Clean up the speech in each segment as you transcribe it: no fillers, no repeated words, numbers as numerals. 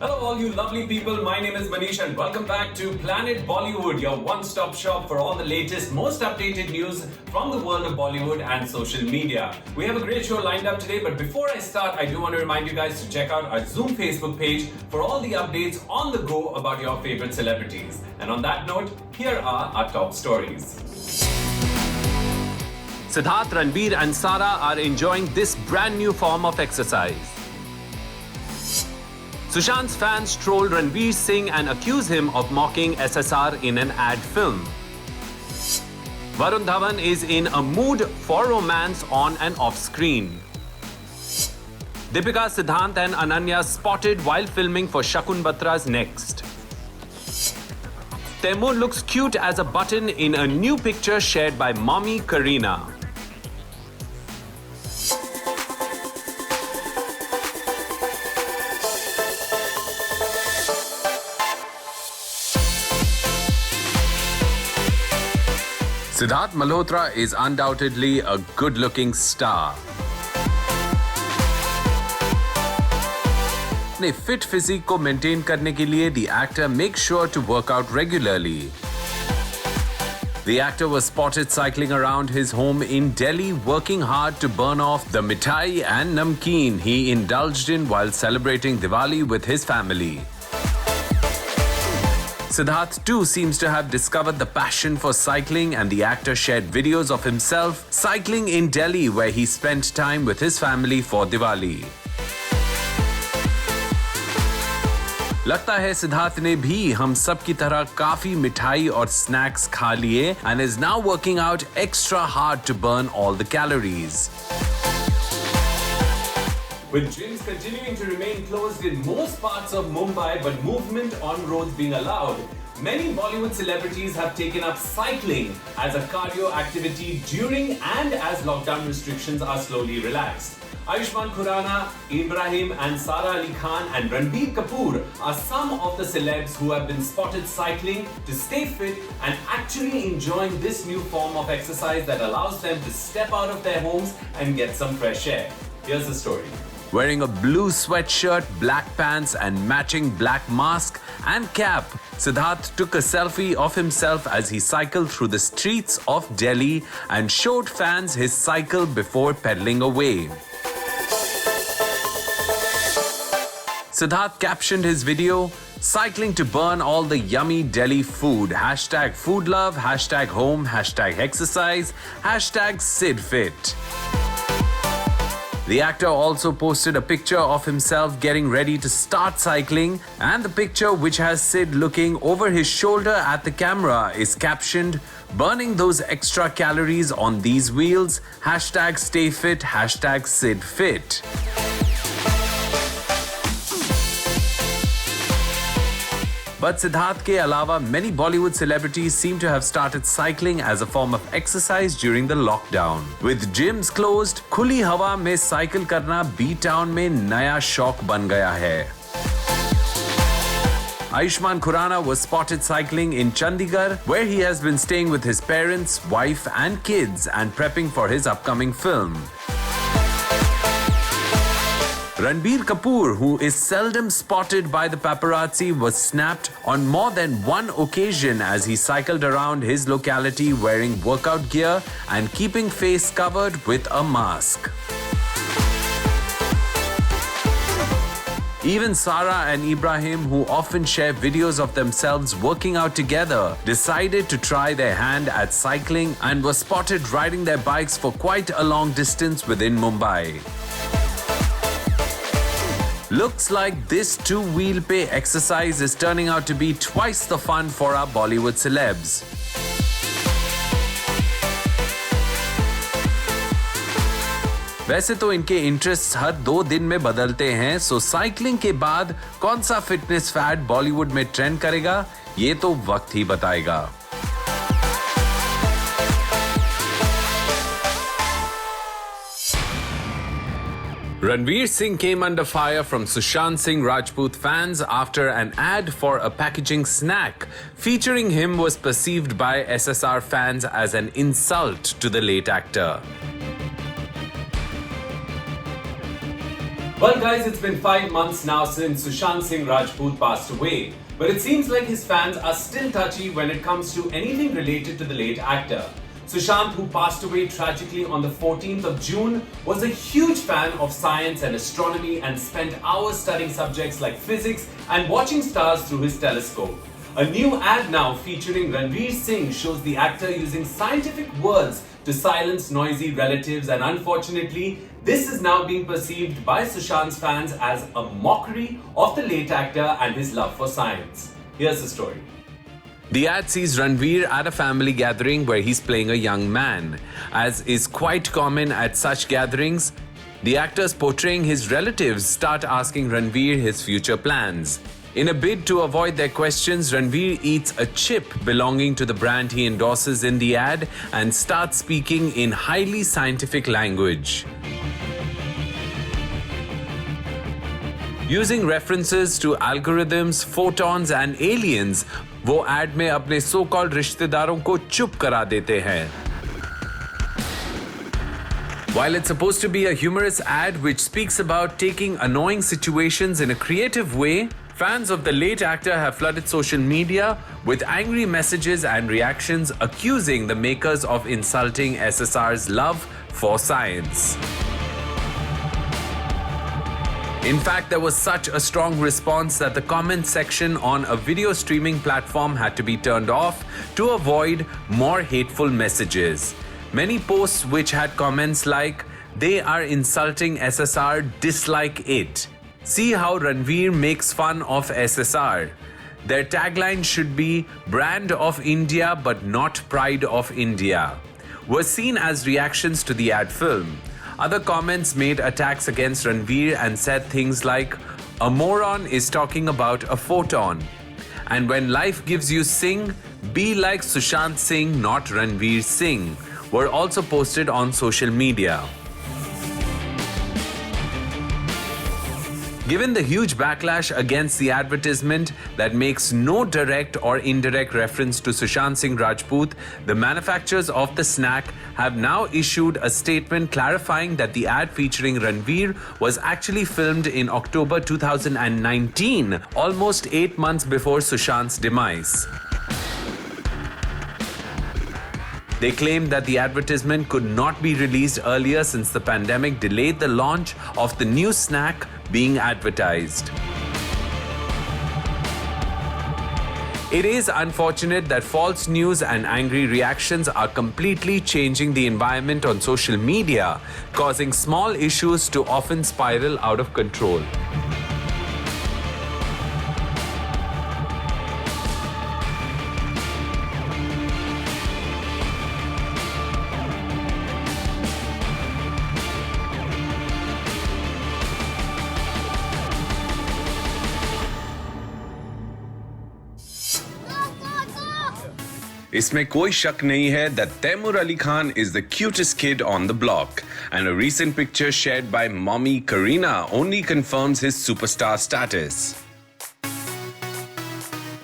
Hello, all you lovely people. My name is Manish, and welcome back to Planet Bollywood, your one-stop shop for all the latest, most updated news from the world of Bollywood and social media. We have a great show lined up today, but before I start, I do want to remind you guys to check out our Zoom Facebook page for all the updates on the go about your favorite celebrities. And on that note, here are our top stories. Siddharth, Ranveer and Sara are enjoying this brand new form of exercise. Sushant's fans troll Ranveer Singh and accuse him of mocking SSR in an ad film. Varun Dhawan is in a mood for romance on and off screen. Deepika, Siddhant and Ananya spotted while filming for Shakun Batra's Next. Taimur looks cute as a button in a new picture shared by mommy Kareena. Siddharth Malhotra is undoubtedly a good-looking star. अपने fit physique को maintain करने के लिए the actor makes sure to work out regularly. The actor was spotted cycling around his home in Delhi, working hard to burn off the mithai and namkeen he indulged in while celebrating Diwali with his family. Siddharth too seems to have discovered the passion for cycling, and the actor shared videos of himself cycling in Delhi where he spent time with his family for Diwali. लगता है सिद्धार्थ ने भी हम सब की तरह काफी मिठाई और स्नैक्स खा लिए and is now working out extra hard to burn all the calories. With gyms continuing to remain closed in most parts of Mumbai but movement on roads being allowed, many Bollywood celebrities have taken up cycling as a cardio activity during and as lockdown restrictions are slowly relaxed. Ayushmann Khurrana, Ibrahim and Sara Ali Khan and Ranbir Kapoor are some of the celebs who have been spotted cycling to stay fit and actually enjoying this new form of exercise that allows them to step out of their homes and get some fresh air. Here's the story. Wearing a blue sweatshirt, black pants and matching black mask and cap, Siddharth took a selfie of himself as he cycled through the streets of Delhi and showed fans his cycle before pedaling away. Siddharth captioned his video, "Cycling to burn all the yummy Delhi food. #foodlove, #home, #exercise, #SidFit." The actor also posted a picture of himself getting ready to start cycling, and the picture, which has Sid looking over his shoulder at the camera, is captioned, "Burning those extra calories on these wheels, #StayFit, #SidFit." But Siddharth ke alawa, many Bollywood celebrities seem to have started cycling as a form of exercise during the lockdown. With gyms closed, खुली हवा में cycle करना B-Town में नया शौक बन गया है. Ayushmann Khurrana was spotted cycling in Chandigarh, where he has been staying with his parents, wife and kids and prepping for his upcoming film. Ranbir Kapoor, who is seldom spotted by the paparazzi, was snapped on more than one occasion as he cycled around his locality wearing workout gear and keeping face covered with a mask. Even Sara and Ibrahim, who often share videos of themselves working out together, decided to try their hand at cycling and were spotted riding their bikes for quite a long distance within Mumbai. Looks like this two-wheel pay exercise is turning out to be twice the fun for our Bollywood celebs. वैसे तो इनके interest हर 2 दिन में बदलते हैं, सो cycling के बाद कौन सा फिटनेस फैड बॉलीवुड में ट्रेंड करेगा, ये तो वक्त ही बताएगा. Ranveer Singh came under fire from Sushant Singh Rajput fans after an ad for a packaging snack featuring him was perceived by SSR fans as an insult to the late actor. Well, guys, it's been 5 months now since Sushant Singh Rajput passed away, but it seems like his fans are still touchy when it comes to anything related to the late actor. Sushant, who passed away tragically on the 14th of June, was a huge fan of science and astronomy and spent hours studying subjects like physics and watching stars through his telescope. A new ad now featuring Ranveer Singh shows the actor using scientific words to silence noisy relatives, and unfortunately, this is now being perceived by Sushant's fans as a mockery of the late actor and his love for science. Here's the story. The ad sees Ranveer at a family gathering where he's playing a young man. As is quite common at such gatherings, the actors portraying his relatives start asking Ranveer his future plans. In a bid to avoid their questions, Ranveer eats a chip belonging to the brand he endorses in the ad and starts speaking in highly scientific language. Using references to algorithms, photons and aliens, वो ad में अपने so-called रिश्तेदारों को चुप करा देते हैं. While it's supposed to be a humorous ad which speaks about taking annoying situations in a creative way, fans of the late actor have flooded social media with angry messages and reactions accusing the makers of insulting SSR's love for science. In fact, there was such a strong response that the comment section on a video streaming platform had to be turned off to avoid more hateful messages. Many posts which had comments like, "They are insulting SSR, dislike it. See how Ranveer makes fun of SSR. Their tagline should be Brand of India but not Pride of India," were seen as reactions to the ad film. Other comments made attacks against Ranveer and said things like, "A moron is talking about a photon," and "When life gives you Singh, be like Sushant Singh, not Ranveer Singh," were also posted on social media. Given the huge backlash against the advertisement that makes no direct or indirect reference to Sushant Singh Rajput, the manufacturers of the snack have now issued a statement clarifying that the ad featuring Ranveer was actually filmed in October 2019, almost 8 months before Sushant's demise. They claimed that the advertisement could not be released earlier since the pandemic delayed the launch of the new snack being advertised. It is unfortunate that false news and angry reactions are completely changing the environment on social media, causing small issues to often spiral out of control. इसमें कोई शक नहीं है that Taimur Ali Khan is the cutest kid on the block, and a recent picture shared by mommy Kareena only confirms his superstar status.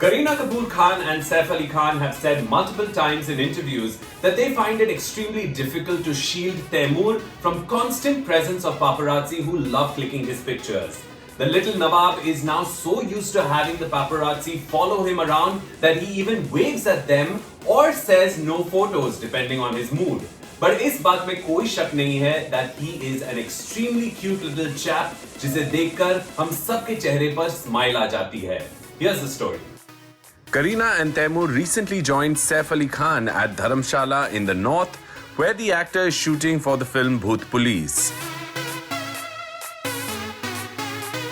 Kareena Kapoor Khan and Saif Ali Khan have said multiple times in interviews that they find it extremely difficult to shield Taimur from constant presence of paparazzi who love clicking his pictures. The little Nawab is now so used to having the paparazzi follow him around that he even waves at them or says no photos depending on his mood. But इस बात में कोई शक नहीं है that he is an extremely cute little chap जिसे देखकर हम सबके चेहरे पर smile आ जाती है. Here's the story. Kareena and Taimur recently joined Saif Ali Khan at Dharamshala in the north, where the actor is shooting for the film Bhoot Police.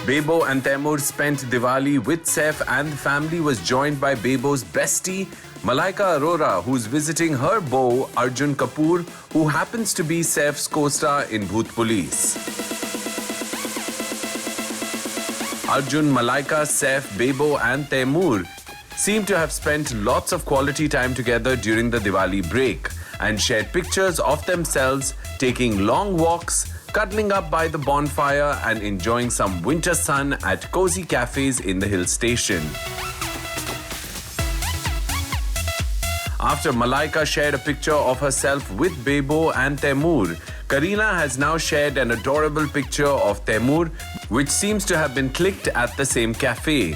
Bebo and Taimur spent Diwali with Saif, and the family was joined by Bebo's bestie, Malaika Arora, who's visiting her beau, Arjun Kapoor, who happens to be Saif's co-star in Bhoot Police. Arjun, Malaika, Saif, Bebo and Taimur seem to have spent lots of quality time together during the Diwali break and shared pictures of themselves taking long walks, cuddling up by the bonfire and enjoying some winter sun at cozy cafes in the hill station. After Malaika shared a picture of herself with Bebo and Taimur, Kareena has now shared an adorable picture of Taimur, which seems to have been clicked at the same cafe.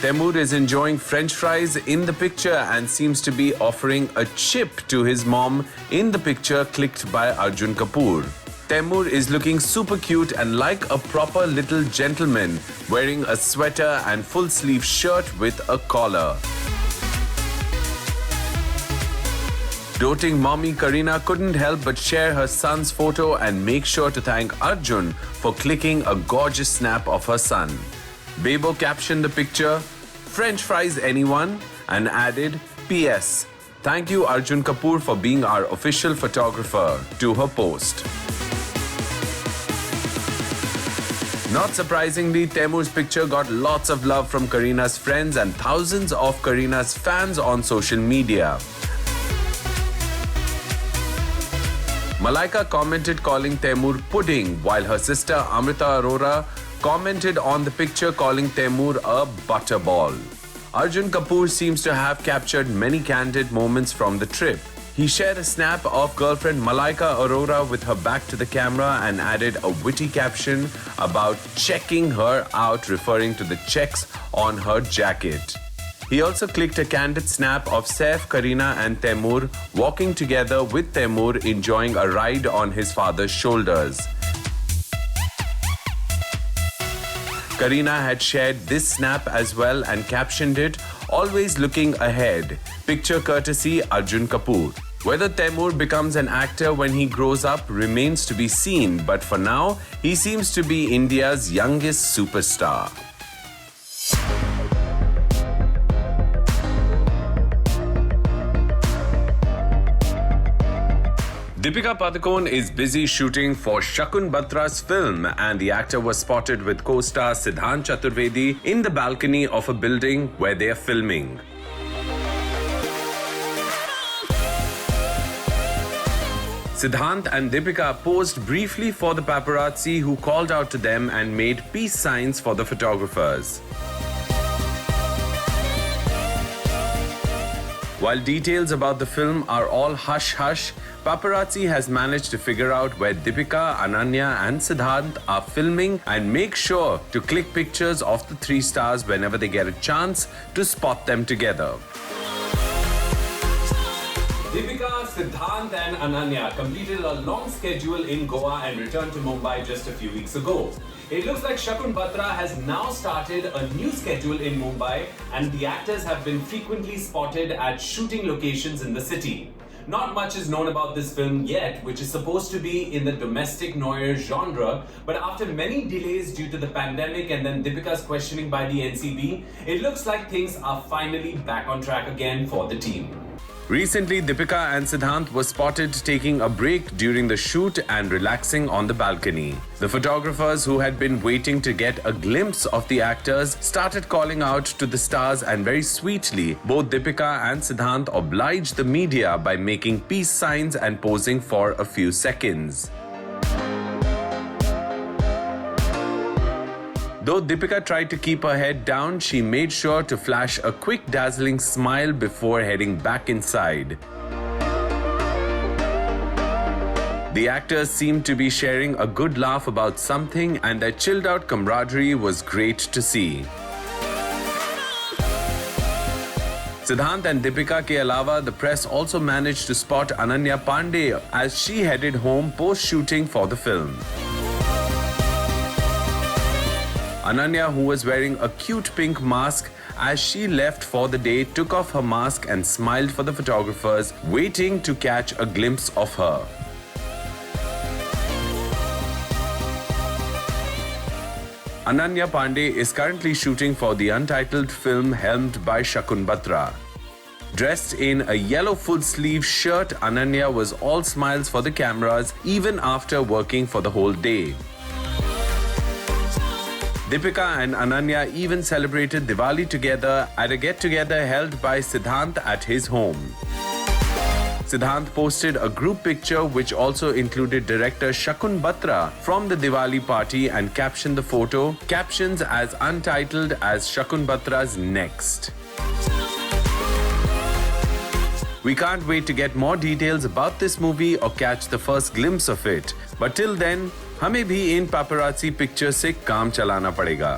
Taimur is enjoying French fries in the picture and seems to be offering a chip to his mom in the picture clicked by Arjun Kapoor. Taimur is looking super cute and like a proper little gentleman, wearing a sweater and full-sleeve shirt with a collar. Doting mommy Kareena couldn't help but share her son's photo and make sure to thank Arjun for clicking a gorgeous snap of her son. Bebo captioned the picture, "French fries anyone?" and added, "PS. Thank you Arjun Kapoor for being our official photographer," to her post. Not surprisingly, Taimur's picture got lots of love from Kareena's friends and thousands of Kareena's fans on social media. Malaika commented calling Taimur pudding, while her sister Amrita Arora commented on the picture calling Taimur a butterball. Arjun Kapoor seems to have captured many candid moments from the trip. He shared a snap of girlfriend Malaika Arora with her back to the camera and added a witty caption about checking her out, referring to the checks on her jacket. He also clicked a candid snap of Saif, Kareena and Taimur walking together with Taimur enjoying a ride on his father's shoulders. Kareena had shared this snap as well and captioned it, "Always looking ahead." Picture courtesy Arjun Kapoor. Whether Taimur becomes an actor when he grows up remains to be seen, but for now, he seems to be India's youngest superstar. Deepika Padukone is busy shooting for Shakun Batra's film, and the actor was spotted with co-star Siddhant Chaturvedi in the balcony of a building where they are filming. Siddhant and Deepika posed briefly for the paparazzi who called out to them and made peace signs for the photographers. While details about the film are all hush-hush, paparazzi has managed to figure out where Deepika, Ananya and Siddhant are filming and make sure to click pictures of the three stars whenever they get a chance to spot them together. Deepika, Siddhant and Ananya completed a long schedule in Goa and returned to Mumbai just a few weeks ago. It looks like Shakun Batra has now started a new schedule in Mumbai, and the actors have been frequently spotted at shooting locations in the city. Not much is known about this film yet, which is supposed to be in the domestic noir genre, but after many delays due to the pandemic and then Deepika's questioning by the NCB, it looks like things are finally back on track again for the team. Recently, Deepika and Siddhant were spotted taking a break during the shoot and relaxing on the balcony. The photographers who had been waiting to get a glimpse of the actors started calling out to the stars, and very sweetly, both Deepika and Siddhant obliged the media by making peace signs and posing for a few seconds. Though Deepika tried to keep her head down, she made sure to flash a quick dazzling smile before heading back inside. The actors seemed to be sharing a good laugh about something, and their chilled out camaraderie was great to see. Siddhant and Deepika ke alawa, the press also managed to spot Ananya Pandey as she headed home post-shooting for the film. Ananya, who was wearing a cute pink mask as she left for the day, took off her mask and smiled for the photographers waiting to catch a glimpse of her. Ananya Pandey is currently shooting for the untitled film helmed by Shakun Batra. Dressed in a yellow full-sleeve shirt, Ananya was all smiles for the cameras even after working for the whole day. Deepika and Ananya even celebrated Diwali together at a get-together held by Siddhant at his home. Siddhant posted a group picture which also included director Shakun Batra from the Diwali party and captioned the photo, captions as untitled as Shakun Batra's Next. We can't wait to get more details about this movie or catch the first glimpse of it. But till then, हमें भी इन paparazzi pictures से काम चलाना पड़ेगा.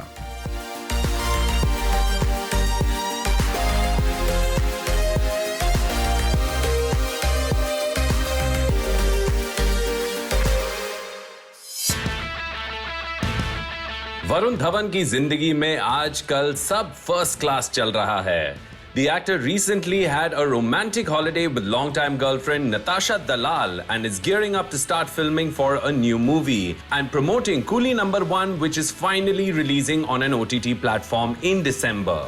वरुण धवन की जिंदगी में आजकल सब फर्स्ट क्लास चल रहा है. The actor recently had a romantic holiday with longtime girlfriend Natasha Dalal and is gearing up to start filming for a new movie and promoting Coolie No. 1, which is finally releasing on an OTT platform in December.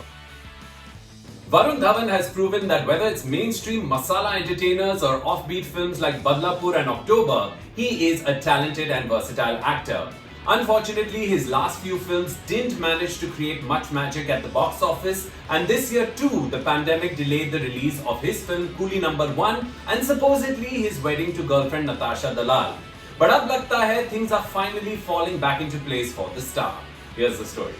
Varun Dhawan has proven that whether it's mainstream masala entertainers or offbeat films like Badlapur and October, he is a talented and versatile actor. Unfortunately, his last few films didn't manage to create much magic at the box office, and this year too, the pandemic delayed the release of his film Coolie No. 1 and supposedly his wedding to girlfriend Natasha Dalal. But ab lagta hai things are finally falling back into place for the star. Here's the story.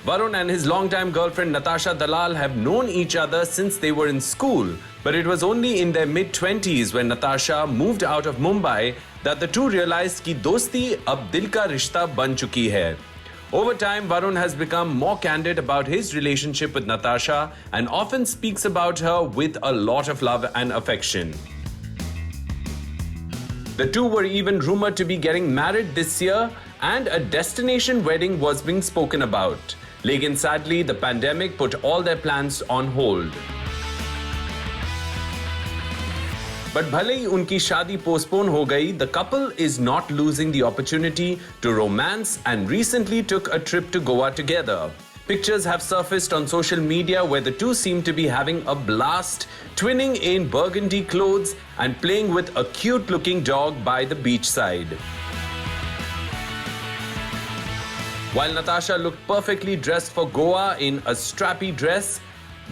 Varun and his longtime girlfriend Natasha Dalal have known each other since they were in school, but it was only in their mid-20s when Natasha moved out of Mumbai that the two realized कि दोस्ती अब दिल का रिश्ता बन चुकी है. Over time, Varun has become more candid about his relationship with Natasha and often speaks about her with a lot of love and affection. The two were even rumored to be getting married this year and a destination wedding was being spoken about. Lekin sadly, the pandemic put all their plans on hold. But भले ही उनकी शादी postpone हो गई, the couple is not losing the opportunity to romance and recently took a trip to Goa together. Pictures have surfaced on social media where the two seem to be having a blast, twinning in burgundy clothes and playing with a cute-looking dog by the beachside. While Natasha looked perfectly dressed for Goa in a strappy dress,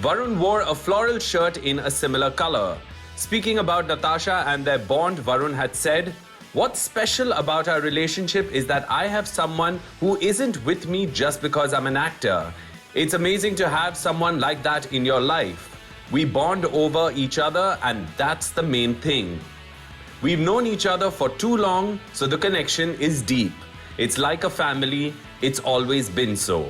Varun wore a floral shirt in a similar color. Speaking about Natasha and their bond, Varun had said, "What's special about our relationship is that I have someone who isn't with me just because I'm an actor. It's amazing to have someone like that in your life. We bond over each other and that's the main thing. We've known each other for too long, so the connection is deep. It's like a family. It's always been so."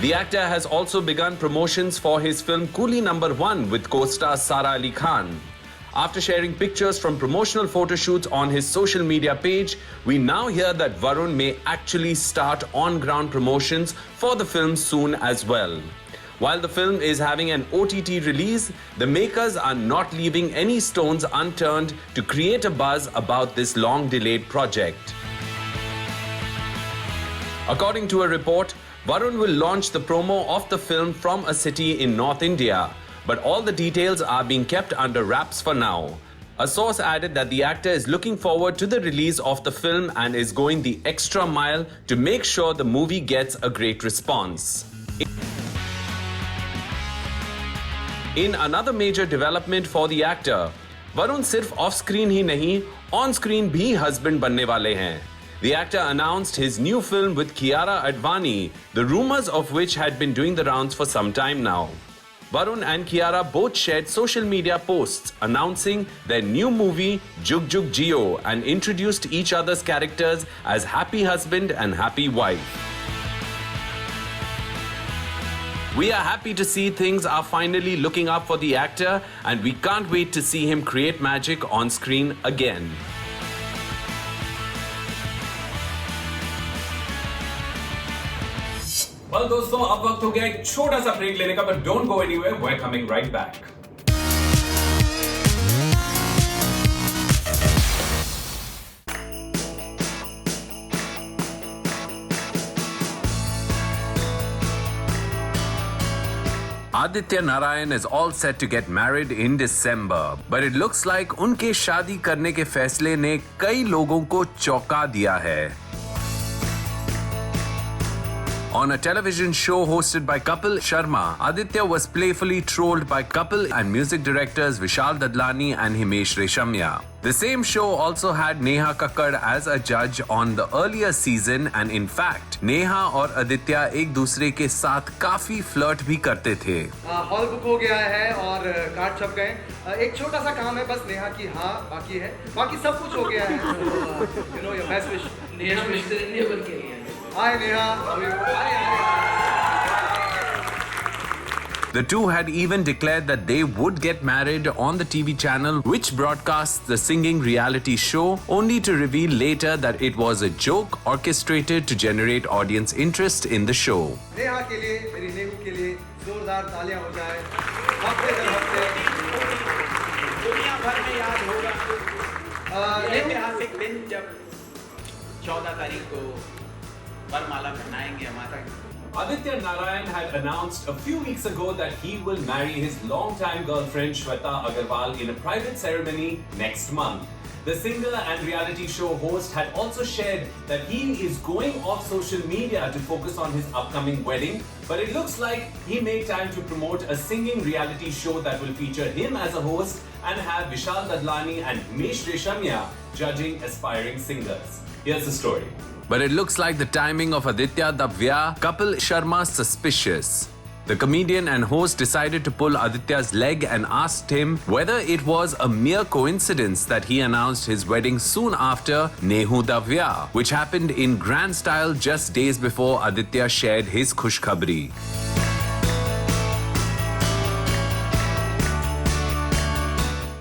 The actor has also begun promotions for his film Coolie No. 1 with co-star Sara Ali Khan. After sharing pictures from promotional photo shoots on his social media page, we now hear that Varun may actually start on-ground promotions for the film soon as well. While the film is having an OTT release, the makers are not leaving any stones unturned to create a buzz about this long-delayed project. According to a report, Varun will launch the promo of the film from a city in North India, but all the details are being kept under wraps for now. A source added that the actor is looking forward to the release of the film and is going the extra mile to make sure the movie gets a great response. In another major development for the actor, Varun सिर्फ off-screen ही नहीं, on-screen भी husband बनने वाले हैं. The actor announced his new film with Kiara Advani, the rumors of which had been doing the rounds for some time now. Varun and Kiara both shared social media posts announcing their new movie Jug Jug Jio and introduced each other's characters as happy husband and happy wife. We are happy to see things are finally looking up for the actor and we can't wait to see him create magic on screen again. Well, दोस्तों अब वक्त हो गया एक छोटा सा break लेने का, but don't go anywhere, we're coming right back. Aditya Narayan is all set to get married in December, but it looks like उनके शादी करने के फैसले ने कई लोगों को चौंका दिया है. On a television show hosted by Kapil Sharma, Aditya was playfully trolled by Kapil and music directors Vishal Dadlani and Himesh Reshamya. The same show also had Neha Kakkar as a judge on the earlier season, and in fact, Neha और Aditya एक दूसरे के साथ काफी flirt भी करते थे. Hall book हो गया है और कार्ड छप गए. एक छोटा सा काम है बस नेहा की हाँ बाकी है, बाकी सब कुछ हो गया है. You know your best wish. Neha mister India बन के आई है. Hi Neha, how are you? The two had even declared that they would get married on the TV channel which broadcasts the singing reality show, only to reveal later that it was a joke orchestrated to generate audience interest in the show. Neha के लिए, मेरी नेहू के लिए जोरदार तालियां हो जाए. हफ्ते दर हफ्ते दुनिया भर में याद होगा ये ऐतिहासिक दिन जब 14 तारीख को वरमाला पहनाएंगे हमारा. Aditya Narayan had announced a few weeks ago that he will marry his longtime girlfriend Shweta Agarwal in a private ceremony next month. The singer and reality show host had also shared that he is going off social media to focus on his upcoming wedding, but it looks like he made time to promote a singing reality show that will feature him as a host and have Vishal Dadlani and Himesh Reshamya judging aspiring singers. Here's the story. But it looks like the timing of Aditya Davya Kapil Sharma suspicious. The comedian and host decided to pull Aditya's leg and asked him whether it was a mere coincidence that he announced his wedding soon after Nehu Davya, which happened in grand style just days before Aditya shared his khushkhabri.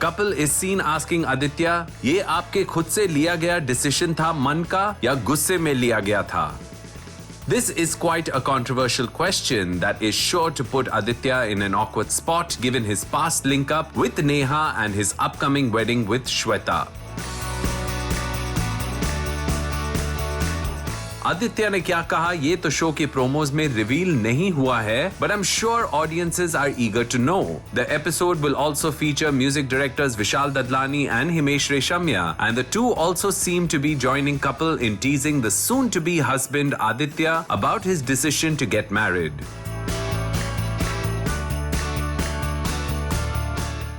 Kapil is seen asking Aditya, ये आपके खुद से लिया गया decision था मन का या गुस्से में लिया गया था? This is quite a controversial question that is sure to put Aditya in an awkward spot given his past link-up with Neha and his upcoming wedding with Shweta. Aditya ने क्या कहा ये तो शो के प्रोमोज में रिवील नहीं हुआ है, but I'm sure audiences are eager to know. The episode will also feature music directors Vishal Dadlani and Himesh Reshamya, and the two also seem to be joining Kapil in teasing the soon-to-be husband Aditya about his decision to get married.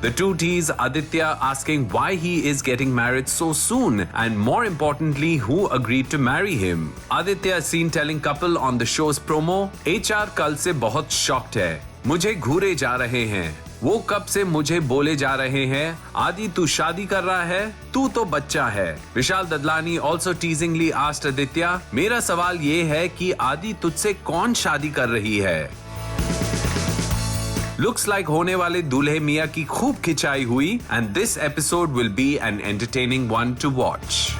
The two tease Aditya asking why he is getting married so soon and more importantly who agreed to marry him. Aditya is seen telling Kapil on the show's promo, HR कल से बहुत shocked है. मुझे घूरे जा रहे हैं. वो कब से मुझे बोले जा रहे हैं, आदि तू शादी कर रहा है, तू तो बच्चा है. Vishal Dadlani also teasingly asked Aditya, मेरा सवाल ये है कि आदि तुझसे कौन शादी कर रही है? Looks like होने वाले दूल्हे मियां की खूब खिंचाई हुई and this episode will be an entertaining one to watch.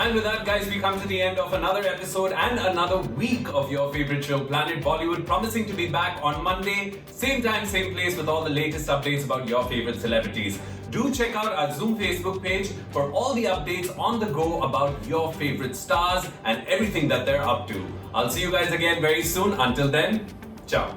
And with that, guys, we come to the end of another episode and another week of your favorite show, Planet Bollywood, promising to be back on Monday, same time, same place, with all the latest updates about your favorite celebrities. Do check out our Zoom Facebook page for all the updates on the go about your favorite stars and everything that they're up to. I'll see you guys again very soon. Until then, ciao.